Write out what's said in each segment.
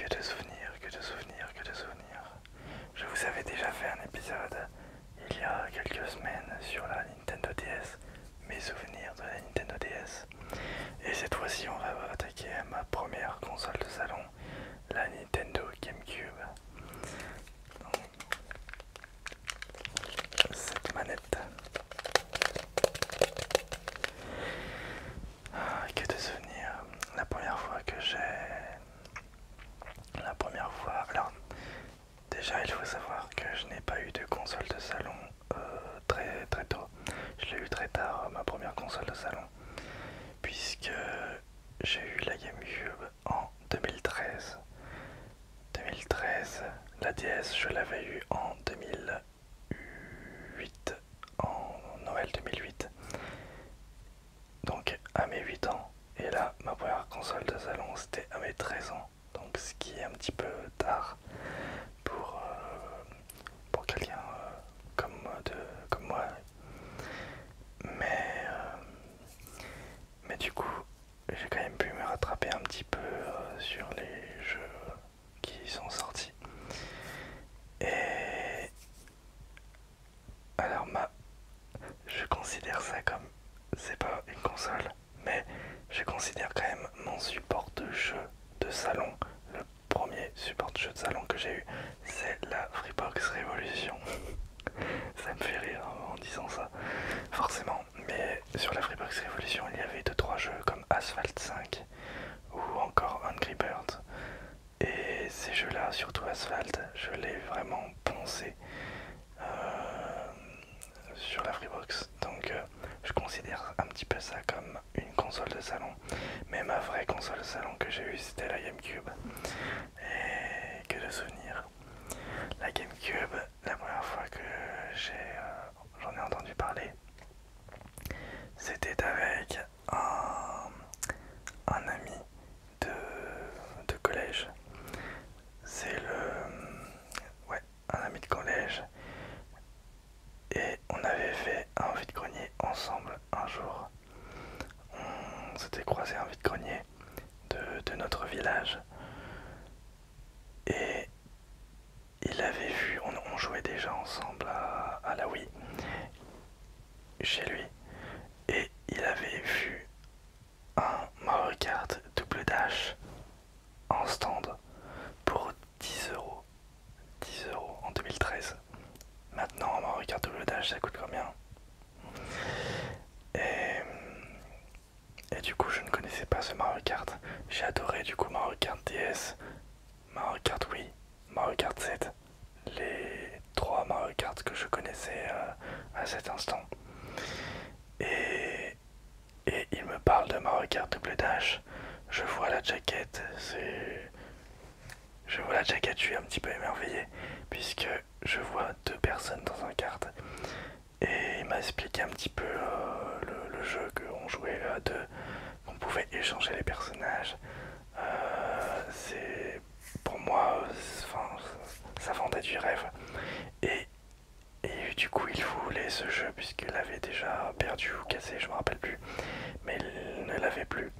Que de souvenirs, que de souvenirs, que de souvenirs. Je vous avais déjà fait un épisode il y a quelques semaines sur la Nintendo DS, mes souvenirs de la Nintendo DS. Et cette fois-ci, on va attaquer ma première console de salon, la Nintendo GameCube. Donc, cette manette. Que de souvenirs. La première fois que j'ai... La première fois... Alors, déjà, il faut savoir que je n'ai pas eu de console de salon très tôt. Je l'ai eu très tard, ma première console de salon, puisque j'ai eu la GameCube en 2013. 2013, la DS, je l'avais eu en 2008, en Noël 2008. Donc à mes 8 ans. Et là, ma première console de salon, c'était à mes 13 ans. Donc ce qui est un petit peu tard pour quelqu'un comme moi. Mais du coup, j'ai quand même pu me rattraper un petit peu sur les jeux qui sont sortis. Et alors je considère ça comme, c'est pas une console, mais je considère quand même mon support de jeu de salon. Le premier support de jeu de salon que j'ai eu, c'est la Freebox Revolution. Ça me fait rire en disant ça, forcément. Mais sur la Freebox Revolution, il y avait 2-3 jeux comme Asphalt 5 ou encore Angry Birds. Et ces jeux-là, surtout Asphalt, je l'ai vraiment poncé sur la Freebox. Donc je considère un petit peu ça comme une console de salon. Mais ma vraie console de salon que j'ai eue, c'était la GameCube. Et que de souvenirs. La GameCube, la première fois que j'en ai entendu parler, c'était avec un ami de collège. C'est ouais, un ami de collège. Et on avait fait un vide-grenier ensemble un jour. On s'était croisé un vide-grenier de notre village. Et il avait vu, on jouait déjà ensemble à la Wii chez lui. Et il avait vu un Mario Kart double dash en stand pour 10 euros. 10 € en 2013. Maintenant, un Mario Kart double dash, ça coûte combien? Et du coup, je ne connaissais pas ce Mario Kart. J'ai adoré du coup Mario Kart DS, Mario Kart Wii, Mario Kart 7. Les 3 Mario Kart que je connaissais à cet instant. Et il me parle de Mario Kart double dash. Je vois la jaquette, je vois la jaquette, je suis un petit peu émerveillé, puisque je vois 2 personnes dans un kart. Et il m'a expliqué un petit peu le jeu, qu'on jouait à 2, qu'on pouvait échanger les personnages. C'est pour moi, ça vendait du rêve. Et du coup, il voulait ce jeu puisqu'il l'avait déjà perdu ou cassé, je me rappelle plus. Mais il ne l'avait plus.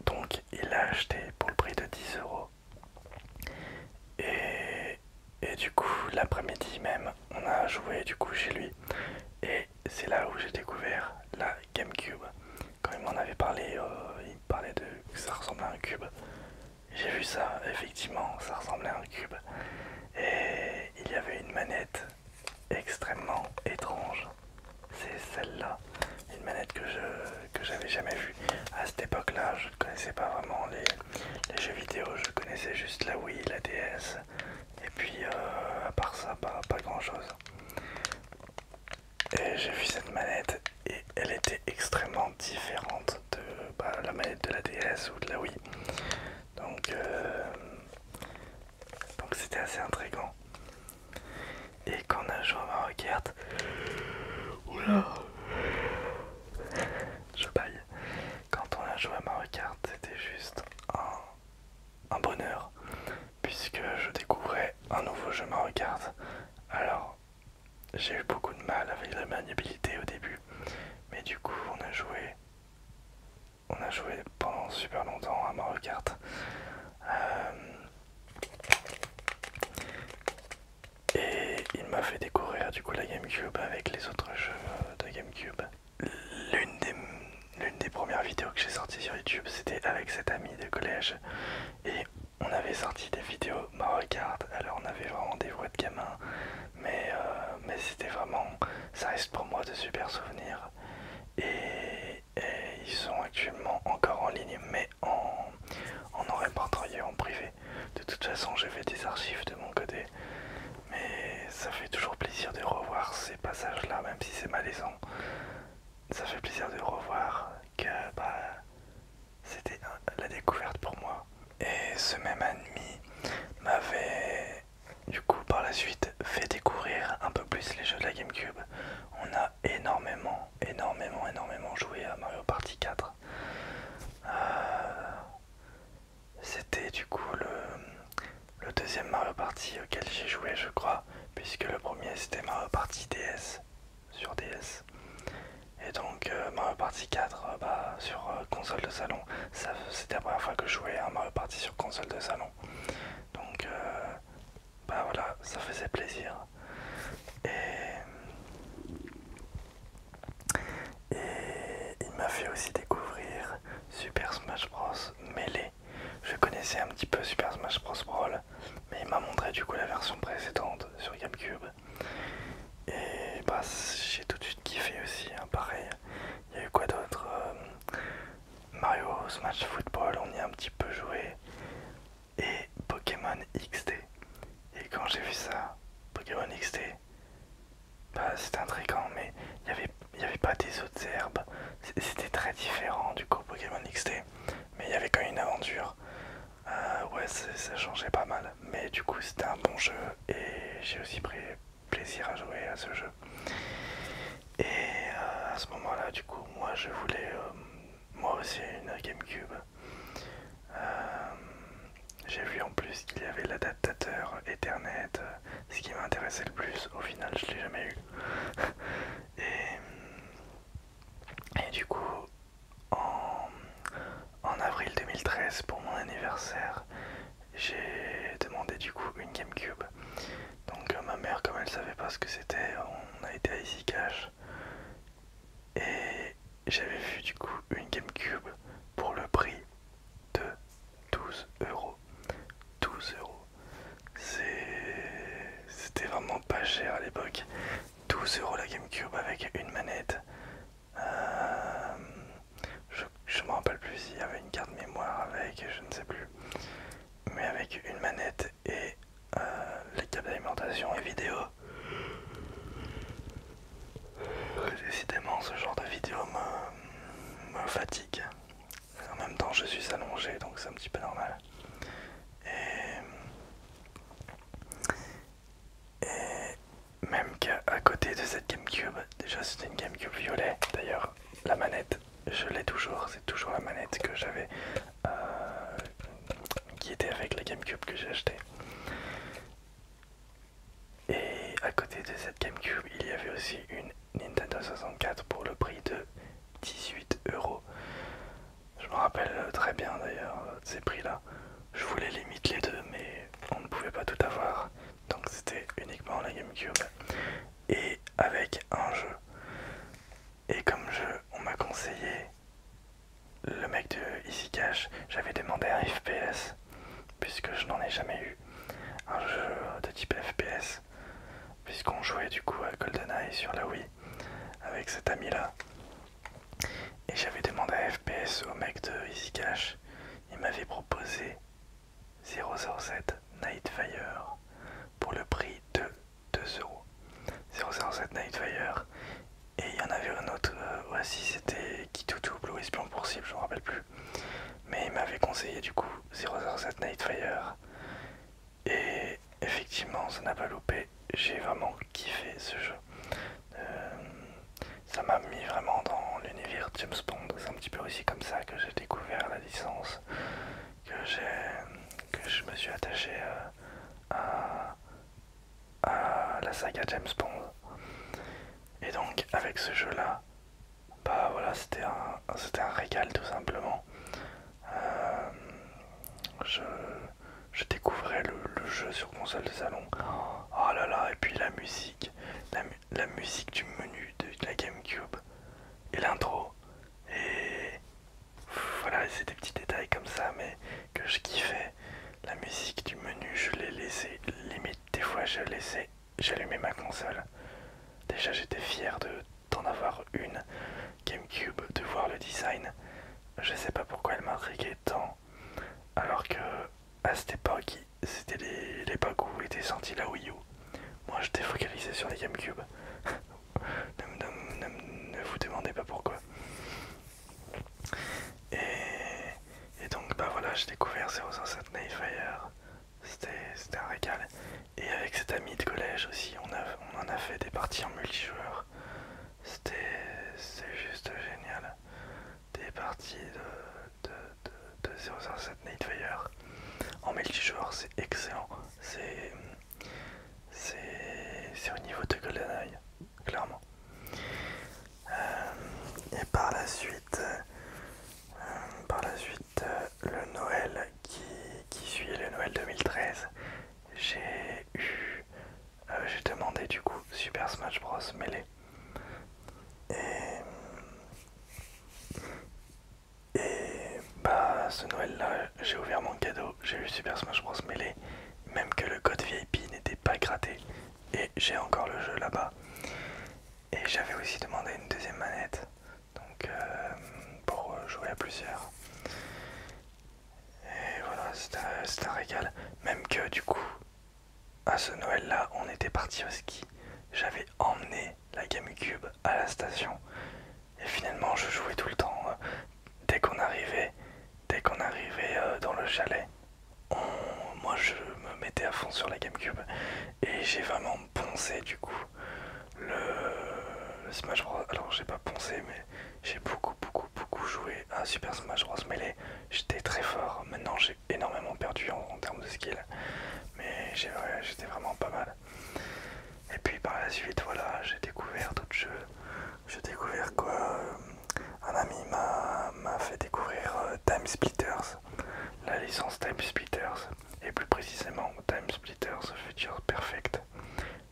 Donc, il l'a acheté pour le prix de 10 €. Et du coup, l'après-midi même, on a joué du coup chez lui. Et c'est là où j'ai découvert la GameCube. Quand il m'en avait parlé, il me parlait de que ça ressemblait à un cube. J'ai vu ça, effectivement, ça ressemblait à un cube. Et il y avait une manette extrêmement étrange. C'est celle-là, une manette que j'avais jamais vue. À cette époque-là, je ne connaissais pas vraiment les jeux vidéo, je connaissais juste la Wii, la DS. Et puis, à part ça, pas grand-chose. Et j'ai vu cette manette et elle était extrêmement différente de la manette de la DS ou de la Wii. Donc c'était assez intriguant. Et quand on a joué à Mario Kart, oula, je baille. Quand on a joué à Mario Kart, c'était juste un bonheur, puisque je découvrais un nouveau jeu Mario Kart. Alors, j'ai eu beaucoup de mal avec la maniabilité au début, mais du coup, on a joué pendant super longtemps à Mario Kart. m'a fait découvrir du coup la GameCube avec les autres jeux de GameCube. L'une des, l'une des premières vidéos que j'ai sorties sur YouTube, c'était avec cet ami de collège. Et on avait sorti des vidéos Mario Kart, alors on avait vraiment des voix de gamin. Mais c'était vraiment, ça reste pour moi de super souvenirs. Et ils sont actuellement encore en ligne, mais en répertorié en privé. De toute façon, j'ai fait des archives de mon côté. Mais ça fait toujours plaisir de revoir ces passages-là, même si c'est malaisant. Ça fait plaisir de revoir que c'était la découverte pour moi. Et ce même ami m'avait du coup par la suite fait découvrir un peu plus les jeux de la GameCube. On a énormément joué à Mario Party 4. C'était du coup le deuxième Mario Party auquel j'ai joué, je crois, puisque le premier c'était Mario Party DS sur DS. Et donc Mario Party 4 sur console de salon, c'était la première fois que je jouais à Mario Party sur console de salon. Donc voilà, ça faisait plaisir. Et il m'a fait aussi découvrir Super Smash Bros. Melee. Je connaissais un petit peu Super Smash Bros. Brawl, mais il m'a montré du coup la version précédente sur GameCube. Et j'ai tout de suite kiffé aussi, hein, pareil. Il y a eu quoi d'autre Mario Smash Football, on y a un petit peu joué. Et Pokémon XD. Et quand j'ai vu ça, Pokémon XD, c'était intriguant, mais il n'y avait pas des autres herbes. C'était très différent du coup Pokémon XD. Mais il y avait quand même une aventure. Ouais, ça changeait pas mal. Mais du coup, c'était un bon jeu. Et j'ai aussi pris plaisir à jouer à ce jeu. Et à ce moment-là, du coup, moi je voulais moi aussi une GameCube. J'ai vu en plus qu'il y avait l'adaptateur Ethernet, ce qui m'intéressait le plus. Au final, je l'ai jamais eu. Et du coup, en avril 2013, pour mon anniversaire, j'ai demandé du coup une GameCube. Donc ma mère, comme elle savait pas ce que c'était, on a été à Easy Cash. Et j'avais vu du coup une GameCube pour le prix de 12 euros. 12 euros. C'était vraiment pas cher à l'époque. 12 euros la GameCube avec une manette. Je me rappelle plus s'il y avait une carte mémoire avec, je ne sais plus. Mais avec une manette et les câbles d'alimentation et vidéo. Décidément, ce genre de vidéo me fatigue. En même temps, je suis allongé, donc c'est un petit peu normal. Et même qu'à côté de cette GameCube, déjà c'était une GameCube violet. D'ailleurs, la manette, je l'ai toujours. C'est toujours la manette que j'avais, qui était avec la GameCube que j'ai acheté. Et à côté de cette GameCube, il y avait aussi une Nintendo 64 pour le prix de 18 euros. Je me rappelle très bien d'ailleurs de ces prix-là. Je voulais limite les deux, mais on ne pouvait pas tout avoir. Donc c'était uniquement la GameCube. Et avec un jeu. Et comme jeu, on m'a conseillé le mec de Easy Cash. J'avais demandé un FPS, puisque je n'en ai jamais eu. Un jeu de type FPS. Puisqu'on jouait du coup à GoldenEye sur la Wii avec cet ami là. Et j'avais demandé un FPS au mec de Easy Cash. Il m'avait proposé 007 Nightfire pour le prix de 2 euros. 007 Nightfire. Et il y en avait un autre, si c'était Kitutu Blue Espion pour cible, je me rappelle plus. Mais il m'avait conseillé du coup 007 Nightfire. Et effectivement, ça n'a pas loupé. J'ai vraiment kiffé ce jeu. Ça m'a mis vraiment dans l'univers James Bond. C'est un petit peu aussi comme ça que j'ai découvert la licence, que je me suis attaché à la saga James Bond. Et donc avec ce jeu là, voilà, c'était un régal tout simplement. Je découvrais le jeu sur console de salon. Oh là là, et puis la musique. physique du menu, je l'ai laissé, limite des fois je laissais, j'allumais ma console. Déjà j'étais fier d'en avoir une GameCube, de voir le design. Je sais pas pourquoi elle m'intriguait tant, alors que à cette époque, c'était l'époque où était sortie la Wii U. Moi j'étais focalisé sur les GameCube. Ne vous demandez pas pourquoi. Et donc bah voilà, j'ai découvert 007 Nightfire. C'était un régal. Et avec cet ami de collège aussi, on en a fait des parties en multijoueur. C'était juste génial. Des parties de 007 Nightfire en multijoueur, c'est excellent. C'est au niveau de GoldenEye, clairement. Et le Noël qui suit le Noël 2013, j'ai demandé du coup Super Smash Bros Melee. Et bah ce Noël là, j'ai ouvert mon cadeau, j'ai eu Super Smash Bros Melee, même que le code VIP n'était pas gratté. Et j'ai encore le jeu là-bas. Et j'avais aussi demandé une deuxième manette, donc pour jouer à plusieurs. Et voilà, c'était un régal. Même que du coup, à ce Noël-là, on était parti au ski. J'avais emmené la GameCube à la station. Et finalement, je jouais tout le temps. Dès qu'on arrivait dans le chalet, moi je me mettais à fond sur la GameCube. Et j'ai vraiment poncé du coup le Smash Bros. Alors j'ai pas poncé, mais j'ai beaucoup joué à Super Smash Bros Melee. J'étais très fort. Maintenant j'ai énormément perdu en termes de skill, mais j'étais vraiment pas mal. Et puis par la suite, voilà, j'ai découvert d'autres jeux. J'ai découvert quoi Un ami m'a fait découvrir Time Splitters, la licence Time Splitters, et plus précisément Time Splitters Future Perfect.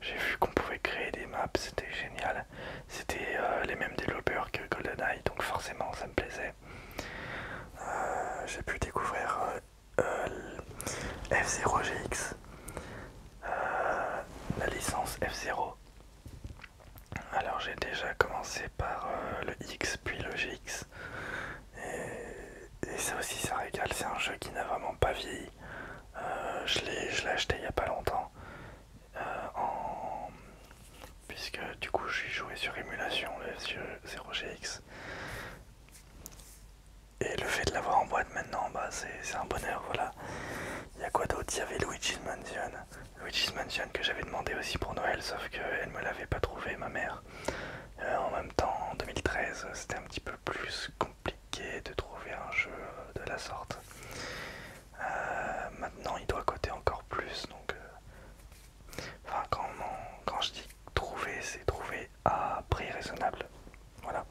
J'ai vu qu'on pouvait créer des maps, c'était génial. C'était les mêmes développeurs que GoldenEye, donc forcément ça me plaisait. J'ai pu découvrir F0GX, la licence F0. Alors j'ai déjà commencé par le X puis le GX. Et ça aussi ça régale, c'est un jeu qui n'a vraiment pas vieilli. Je l'ai acheté il y a pas longtemps. Puisque du coup j'ai joué sur émulation le F0GX. Et le fait de l'avoir en boîte maintenant, bah c'est un bonheur, voilà. Il y a quoi d'autre? Il y avait Luigi's Mansion. Luigi's Mansion que j'avais demandé aussi pour Noël, sauf qu'elle me l'avait pas trouvé, ma mère. En même temps, en 2013, c'était un petit peu plus compliqué de trouver un jeu de la sorte. Maintenant, il doit coter encore plus, donc... Enfin, quand je dis trouver, c'est trouver à prix raisonnable. Voilà.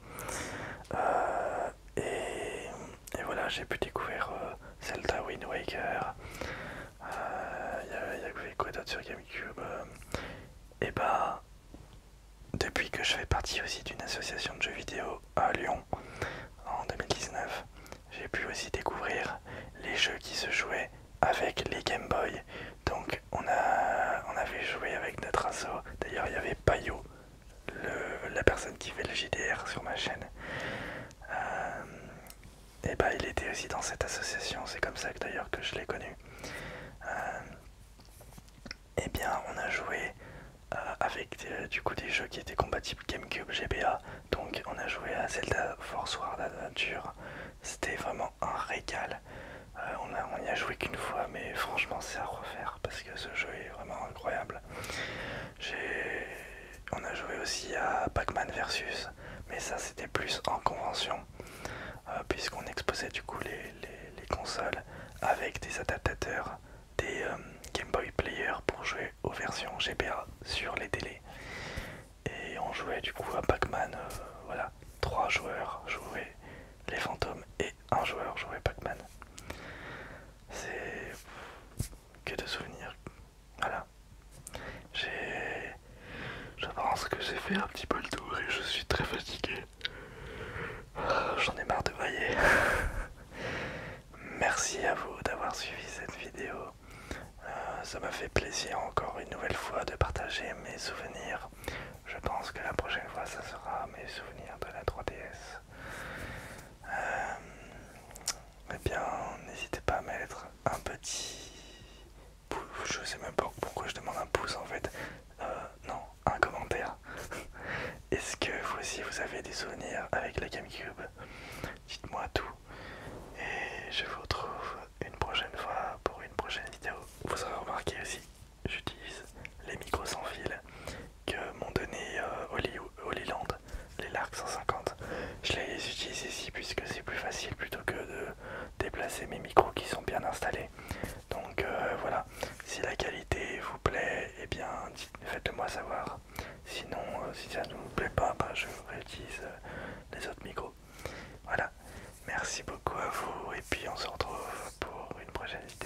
Et voilà, j'ai pu découvrir Zelda Wind Waker. Il y avait quoi d'autre sur GameCube? Et bah, depuis que je fais partie aussi d'une association de jeux vidéo à Lyon en 2019, j'ai pu aussi découvrir les jeux qui se jouaient avec les Game Boy. Donc on avait joué avec notre asso. D'ailleurs il y avait Payot, la personne qui fait le JDR sur ma chaîne. Et bah il était aussi dans cette association, c'est comme ça que d'ailleurs que je l'ai connu. Et bien on a joué avec du coup des jeux qui étaient compatibles GameCube, GBA. Donc on a joué à Zelda Force Ward Adventure. C'était vraiment un régal. On n'y a joué qu'une fois, mais franchement c'est à refaire parce que ce jeu est vraiment incroyable. On a joué aussi à Pac-Man Versus, mais ça c'était plus en convention, puisqu'on exposait du coup les consoles avec des adaptateurs, des Game Boy Player pour jouer aux versions GBA sur les télés. Et on jouait du coup à Pac-Man, voilà, 3 joueurs jouaient les fantômes et un joueur jouait Pac-Man. C'est que de souvenirs. Voilà. Je pense que j'ai fait un petit peu le tour et je suis très fatigué. J'en ai marre de vailler. Merci à vous d'avoir suivi cette vidéo. ça m'a fait plaisir encore une nouvelle fois de partager mes souvenirs. Je pense que la prochaine fois, ça sera mes souvenirs de la 3DS. Eh bien, n'hésitez pas à mettre un petit pouce. Je sais même pas pourquoi je demande un pouce en fait. Non, un commentaire. Est-ce que vous aussi vous avez des souvenirs avec la GameCube? Dites-moi tout. Et je vous retrouve une prochaine fois pour une prochaine vidéo. Vous aurez remarqué aussi, j'utilise les micros sans fil que m'ont donné Holyland, les Lark 150. Je les utilise ici puisque c'est plus facile plutôt que de déplacer mes micros qui sont bien installés. Donc voilà, si la qualité vous plaît, eh bien faites-le moi savoir. Sinon, si ça ne vous plaît pas, bah, je réutilise les autres micros. Voilà, merci beaucoup à vous et puis on se retrouve pour une prochaine vidéo.